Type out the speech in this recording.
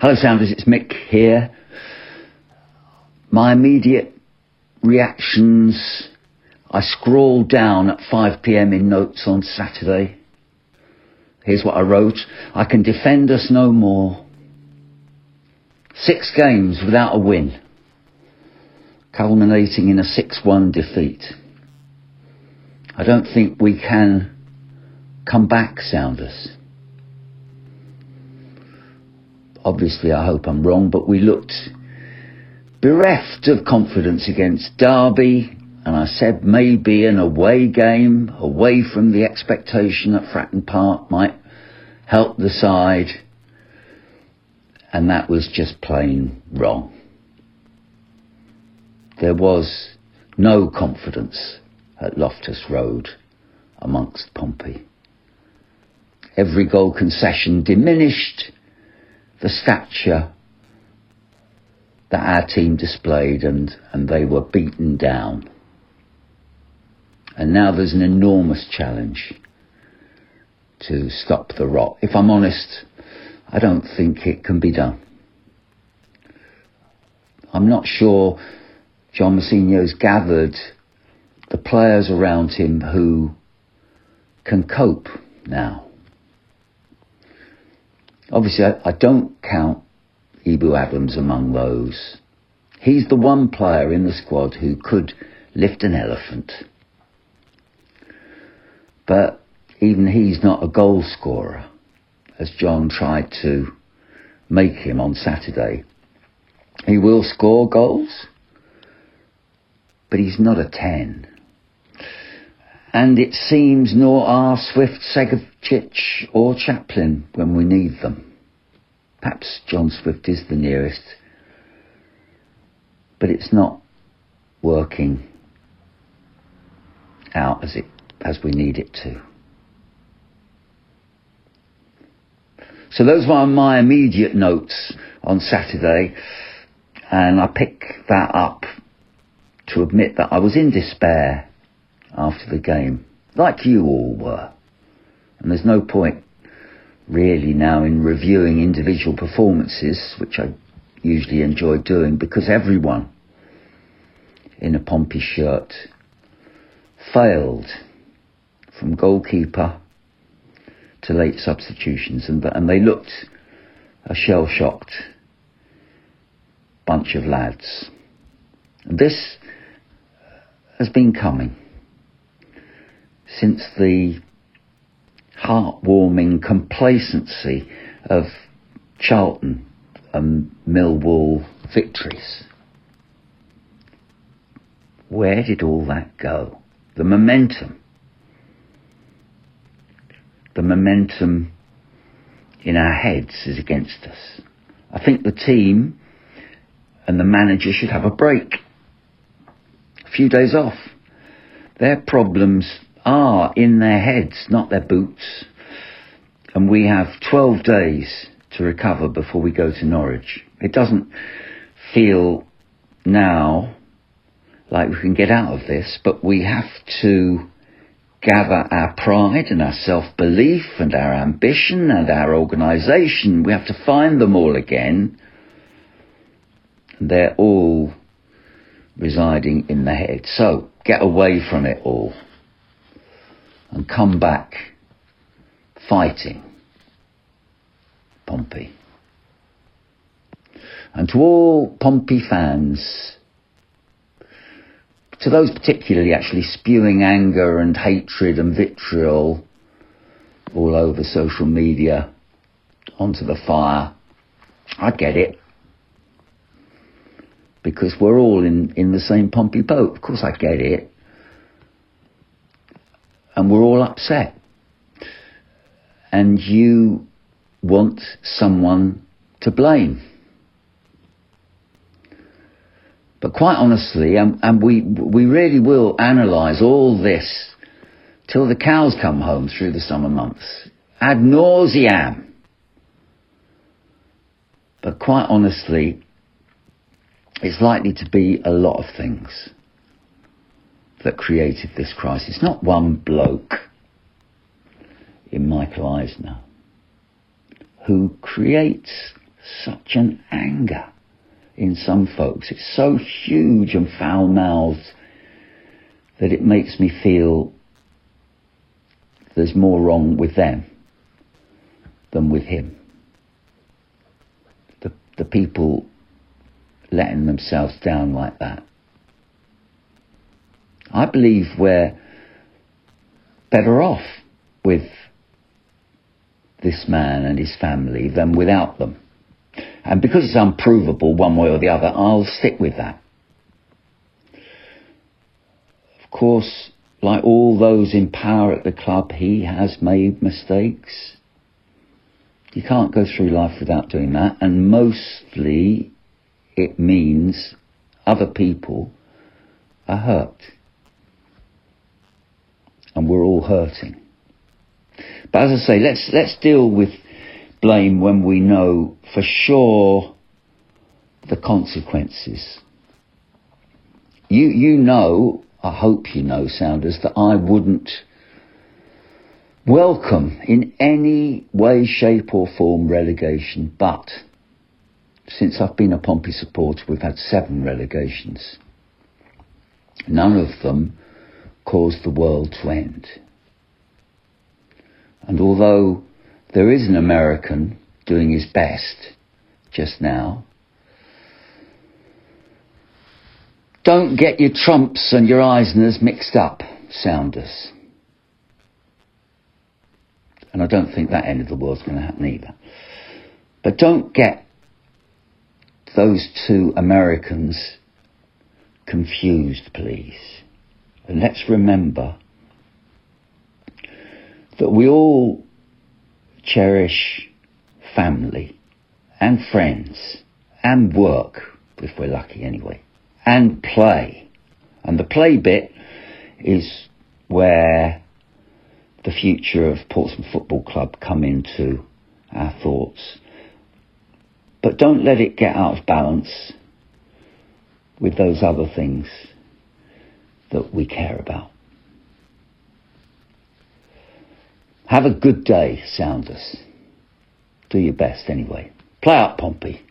Hello Sounders, it's Mick here. My immediate reactions, I scrawled down at 5 p.m. in notes on Saturday. Here's what I wrote. I can defend us no more. 6 games without a win, culminating in a 6-1 defeat. I don't think we can come back, Sounders. Obviously, I hope I'm wrong, but we looked bereft of confidence against Derby, and I said maybe an away game, away from the expectation at Fratton Park, might help the side, and that was just plain wrong. There was no confidence at Loftus Road amongst Pompey. Every goal concession diminished the stature that our team displayed, and they were beaten down. And now there's an enormous challenge to stop the rot. If I'm honest, I don't think it can be done. I'm not sure John Mousinho's gathered the players around him who can cope now. Obviously, I don't count Ibu Adams among those. He's the one player in the squad who could lift an elephant. But even he's not a goal scorer, as John tried to make him on Saturday. He will score goals, but he's not a 10. And it seems nor are Swift, Segovic or Chaplin when we need them. Perhaps John Swift is the nearest, but it's not working out as we need it to. So those were my immediate notes on Saturday, and I pick that up to admit that I was in despair after the game, like you all were. And there's no point really now in reviewing individual performances, which I usually enjoy doing, because everyone in a Pompey shirt failed, from goalkeeper to late substitutions, and they looked a shell-shocked bunch of lads. And this has been coming since the heartwarming complacency of Charlton and Millwall victories. Where did all that go? The momentum in our heads is against us. I think the team and the manager should have a break, a few days off. Their problems are in their heads, not their boots. And we have 12 days to recover before we go to Norwich. It doesn't feel now like we can get out of this, but we have to gather our pride and our self-belief and our ambition and our organisation. We have to find them all again. And they're all residing in the head. So get away from it all and come back fighting Pompey. And to all Pompey fans, to those particularly actually spewing anger and hatred and vitriol all over social media onto the fire, I get it. Because we're all in the same Pompey boat. Of course I get it. And we're all upset. And you want someone to blame. But quite honestly, and we really will analyse all this till the cows come home through the summer months, ad nauseam. But quite honestly, it's likely to be a lot of things that created this crisis. Not one bloke in Michael Eisner who creates such an anger in some folks. It's so huge and foul-mouthed that it makes me feel there's more wrong with them than with him. The people letting themselves down like that. I believe we're better off with this man and his family than without them. And because it's unprovable one way or the other, I'll stick with that. Of course, like all those in power at the club, he has made mistakes. You can't go through life without doing that, and mostly it means other people are hurt. And we're all hurting. But as I say, let's deal with blame when we know for sure the consequences. You know, I hope you know, Sounders, that I wouldn't welcome in any way, shape or form relegation, but since I've been a Pompey supporter, we've had 7 relegations. None of them caused the world to end. And although there is an American doing his best just now, don't get your Trumps and your Eisners mixed up, Sounders. And I don't think that end of the world's going to happen either. But don't get those 2 Americans confused, please. And let's remember that we all cherish family and friends and work, if we're lucky anyway, and play. And the play bit is where the future of Portsmouth Football Club come into our thoughts. But don't let it get out of balance with those other things that we care about. Have a good day, Sounders. Do your best anyway. Play up, Pompey.